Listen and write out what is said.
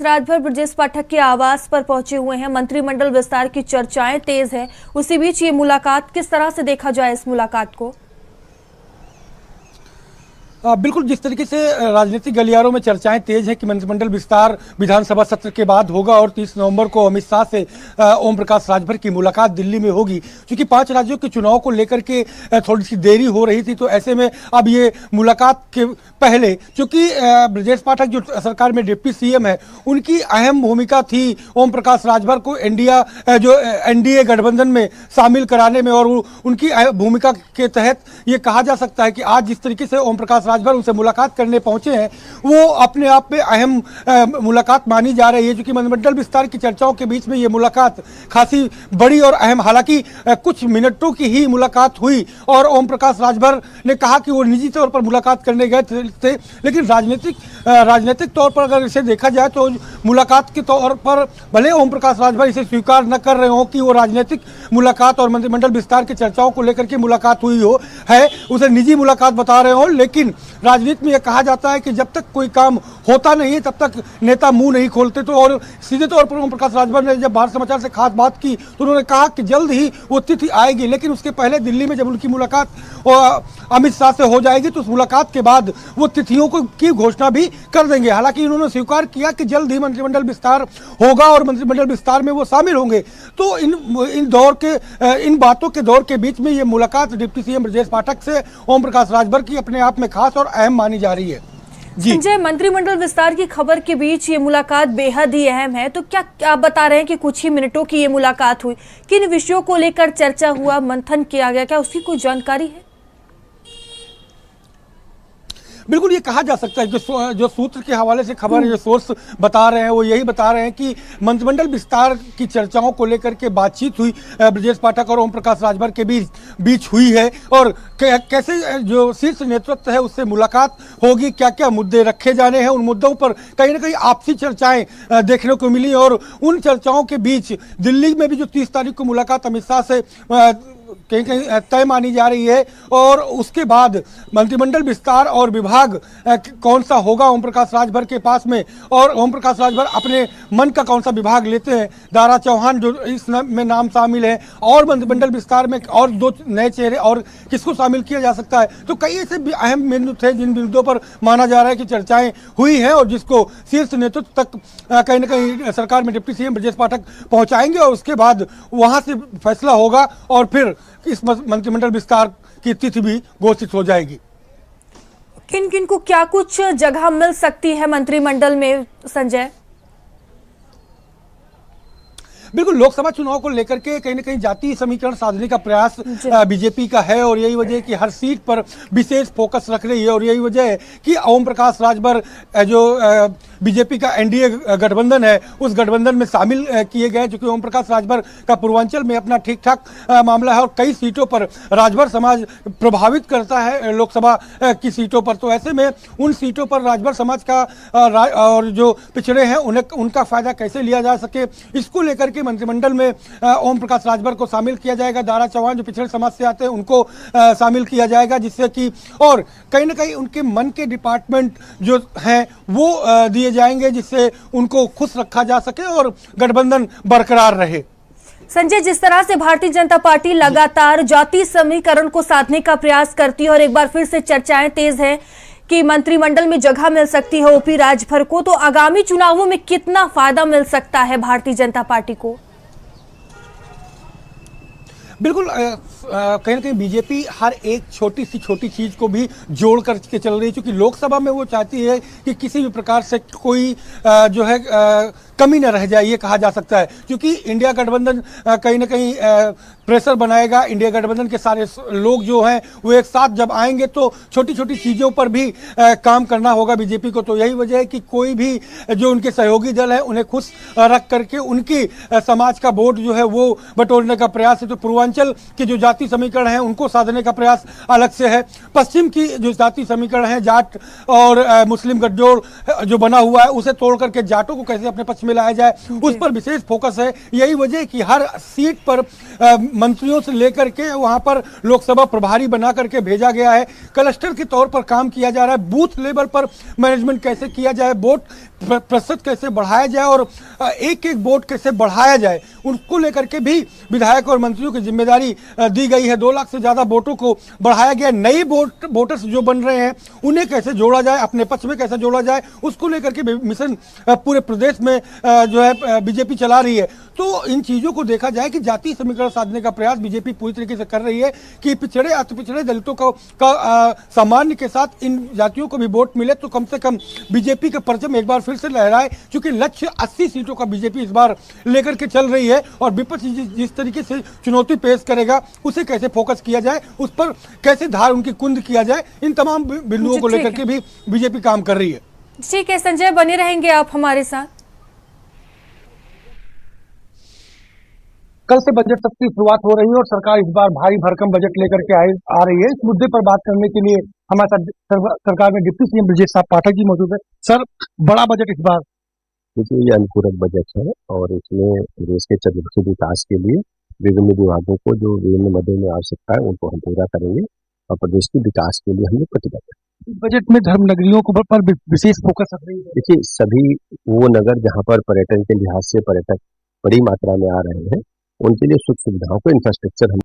रात भर ब्रजेश पाठक के आवास पर पहुंचे हुए हैं। मंत्रिमंडल विस्तार की चर्चाएं तेज हैं। उसी बीच ये मुलाकात, किस तरह से देखा जाए इस मुलाकात को? बिल्कुल, जिस तरीके से राजनीतिक गलियारों में चर्चाएं तेज है कि मंत्रिमंडल विस्तार विधानसभा सत्र के बाद होगा और 30 नवंबर को अमित शाह से ओम प्रकाश राजभर की मुलाकात दिल्ली में होगी। क्योंकि 5 राज्यों के चुनाव को लेकर के थोड़ी सी देरी हो रही थी, तो ऐसे में अब ये मुलाकात के पहले, क्योंकि ब्रजेश पाठक जो सरकार में डिप्टी सीएम है, उनकी अहम भूमिका थी ओम प्रकाश राजभर को एनडीए गठबंधन में शामिल कराने में, और उनकी भूमिका के तहत ये कहा जा सकता है कि आज जिस तरीके से ओम प्रकाश राजभर उनसे मुलाकात करने पहुंचे हैं, वो अपने आप में अहम मुलाकात मानी जा रही है। क्योंकि मंत्रिमंडल विस्तार की चर्चाओं के बीच में ये मुलाकात खासी बड़ी और अहम, हालांकि कुछ मिनटों की ही मुलाकात हुई और ओम प्रकाश राजभर ने कहा कि वो निजी तौर पर मुलाकात करने गए थे, लेकिन राजनीतिक तौर पर अगर इसे देखा जाए तो मुलाकात के तौर पर भले ओम प्रकाश राजभर इसे स्वीकार न कर रहे हो कि वो राजनीतिक मुलाकात और मंत्रिमंडल विस्तार की चर्चाओं को लेकर के मुलाकात हुई है, उसे निजी मुलाकात बता रहे हो, लेकिन राजनीति में यह कहा जाता है कि जब तक कोई काम होता नहीं है तब तक नेता मुंह नहीं खोलते। तो और सीधे तौर पर ओम प्रकाश राजभर ने जब भारत समाचार से खास बात की तो उन्होंने कहा कि जल्द ही वो तिथि आएगी, लेकिन उसके पहले दिल्ली में जब उनकी मुलाकात अमित शाह से हो जाएगी तो उस मुलाकात के बाद वो तिथियों की घोषणा भी कर देंगे। हालांकि उन्होंने स्वीकार किया कि जल्द ही मंत्रिमंडल विस्तार होगा और मंत्रिमंडल विस्तार में वो शामिल होंगे। तो इन बातों के दौर के बीच में ये मुलाकात डिप्टी सीएम ब्रजेश पाठक से ओम प्रकाश राजभर की अपने आप में खास और अहम मानी जा रही है। संजय, मंत्रिमंडल विस्तार की खबर के बीच ये मुलाकात बेहद ही अहम है, तो क्या आप बता रहे हैं कि कुछ ही मिनटों की ये मुलाकात हुई, किन विषयों को लेकर चर्चा हुआ, मंथन किया गया, क्या उसकी कोई जानकारी है? बिल्कुल, ये कहा जा सकता है कि जो सूत्र के हवाले से खबर, जो सोर्स बता रहे हैं वो यही बता रहे हैं कि मंत्रिमंडल विस्तार की चर्चाओं को लेकर के बातचीत हुई ब्रजेश पाठक और ओम प्रकाश राजभर के बीच हुई है, और कैसे जो शीर्ष नेतृत्व है उससे मुलाकात होगी, क्या क्या मुद्दे रखे जाने हैं, उन मुद्दों पर कहीं ना कहीं आपसी चर्चाएं देखने को मिली। और उन चर्चाओं के बीच दिल्ली में भी जो 30 तारीख को मुलाकात अमित शाह से कहीं कहीं तय मानी जा रही है, और उसके बाद मंत्रिमंडल विस्तार और विभाग कौन सा होगा ओम प्रकाश राजभर के पास में, और ओम प्रकाश राजभर अपने मन का कौन सा विभाग लेते हैं। दारा चौहान जो इस में नाम शामिल है, और मंत्रिमंडल विस्तार में और 2 नए चेहरे और किसको शामिल किया जा सकता है। तो कई ऐसे अहम बिंदु थे जिन बिंदुओं पर माना जा रहा है कि चर्चाएं हुई हैं और जिसको शीर्ष नेतृत्व तक कहीं ना कहीं सरकार में डिप्टी सीएम ब्रजेश पाठक पहुंचाएंगे, और उसके बाद वहां से फैसला होगा और फिर इस मंत्रिमंडल विस्तार की तिथि भी घोषित हो जाएगी। किन किन को क्या कुछ जगह मिल सकती है मंत्रिमंडल में, संजय? बिल्कुल, लोकसभा चुनाव को लेकर के कहीं ना कहीं जातीय समीकरण साधने का प्रयास बीजेपी का है, और यही वजह है कि हर सीट पर विशेष फोकस रख रही है, और यही वजह है कि ओम प्रकाश राजभर जो बीजेपी का एनडीए गठबंधन है उस गठबंधन में शामिल किए गए, क्योंकि ओम प्रकाश राजभर का पूर्वांचल में अपना ठीक ठाक मामला है और कई सीटों पर राजभर समाज प्रभावित करता है लोकसभा की सीटों पर। तो ऐसे में उन सीटों पर राजभर समाज का और जो पिछड़े हैं उनका फायदा कैसे लिया जा सके, इसको लेकर के मंत्रिमंडल में ओम प्रकाश राजभर को शामिल किया जाएगा। दारा चौहान जो पिछड़े समाज से आते हैं उनको शामिल किया जाएगा, जिससे कि और कहीं ना कहीं उनके मन के डिपार्टमेंट जो हैं वो दिए जाएंगे, जिससे उनको खुश रखा जा सके और गठबंधन बरकरार रहे। संजय, जिस तरह से भारतीय जनता पार्टी लगातार जातीय समीकरण को साधने का प्रयास करती है और एक बार फिर से चर्चाएं तेज है कि मंत्रिमंडल में जगह मिल सकती है ओपी राजभर को, तो आगामी चुनावों में कितना फायदा मिल सकता है भारतीय जनता पार्टी को? बिल्कुल, कहीं ना कहीं बीजेपी हर एक छोटी चीज को भी जोड़ करके चल रही है, क्योंकि लोकसभा में वो चाहती है कि किसी भी प्रकार से कोई जो है कमी न रह जाए, ये कहा जा सकता है। क्योंकि इंडिया गठबंधन कहीं ना कहीं प्रेशर बनाएगा, इंडिया गठबंधन के सारे लोग जो हैं वो एक साथ जब आएंगे तो छोटी चीज़ों पर भी काम करना होगा बीजेपी को। तो यही वजह है कि कोई भी जो उनके सहयोगी दल है उन्हें खुश रख करके उनकी समाज का वोट जो है वो बटोरने का प्रयास है। तो पूर्वांचल के जो जाति समीकरण है उनको साधने का प्रयास अलग से है। पश्चिम की जो जाति समीकरण है, जाट और मुस्लिम गठजोड़ जो बना हुआ है, उसे तोड़ करके जाटों को कैसे अपने पक्ष में लाया जाए, उस पर विशेष फोकस है। यही वजह है कि हर सीट पर मंत्रियों से लेकर के वहां पर लोकसभा प्रभारी बना करके भेजा गया है। क्लस्टर के तौर पर काम किया जा रहा है। बूथ लेवल पर मैनेजमेंट कैसे किया जाए, वोट प्रतिशत कैसे बढ़ाया जाए और एक एक वोट कैसे बढ़ाया जाए, उनको लेकर के भी विधायक और मंत्रियों की जिम्मेदारी दी गई है। 2 लाख से ज्यादा वोटों को बढ़ाया गया। नए वोटर्स जो बन रहे हैं उन्हें कैसे जोड़ा जाए, अपने पक्ष में कैसे जोड़ा जाए, उसको लेकर के मिशन पूरे प्रदेश में जो है बीजेपी चला रही है। तो इन चीजों को देखा जाए कि जातीय समीकरण साधने का प्रयास बीजेपी पूरी तरीके से कर रही है कि पिछड़े अति पिछड़े दलितों का सामान्य के साथ इन जातियों को भी वोट मिले, तो कम से कम बीजेपी के परचम एक बार फिर से लहराए। क्योंकि लक्ष्य 80 सीटों का बीजेपी इस बार लेकर के चल रही है और विपक्ष जिस तरीके से चुनौती पेश करेगा उसे कैसे फोकस किया जाए, उस पर कैसे धार उनकी कुंद किया जाए, इन तमाम बिंदुओं को लेकर के भी बीजेपी काम कर रही है। ठीक है संजय, बने रहेंगे आप हमारे साथ। कल से बजट सत्र की शुरुआत हो रही है और सरकार इस बार भारी भरकम बजट लेकर के आ रही है। इस मुद्दे पर बात करने के लिए हमारे साथ सरकार में डिप्टी सीएम ब्रजेश साहब पाठक जी मौजूद है। सर, बड़ा बजट इस बार। देखिए, ये अनुपूरक बजट है और इसमें देश के चहुमुखी विकास के लिए विभिन्न विभागों को जो विभिन्न मदों में आवश्यकता है उनको हम पूरा करेंगे और प्रदेश के विकास के लिए हम लोग प्रतिबद्ध हैं। बजट में धर्म नगरियों पर विशेष फोकस रख रही है। देखिए, सभी वो नगर जहाँ पर पर्यटन के लिहाज से पर्यटक बड़ी मात्रा में आ रहे हैं उनके लिए सुख सुविधाओं को इंफ्रास्ट्रक्चर हम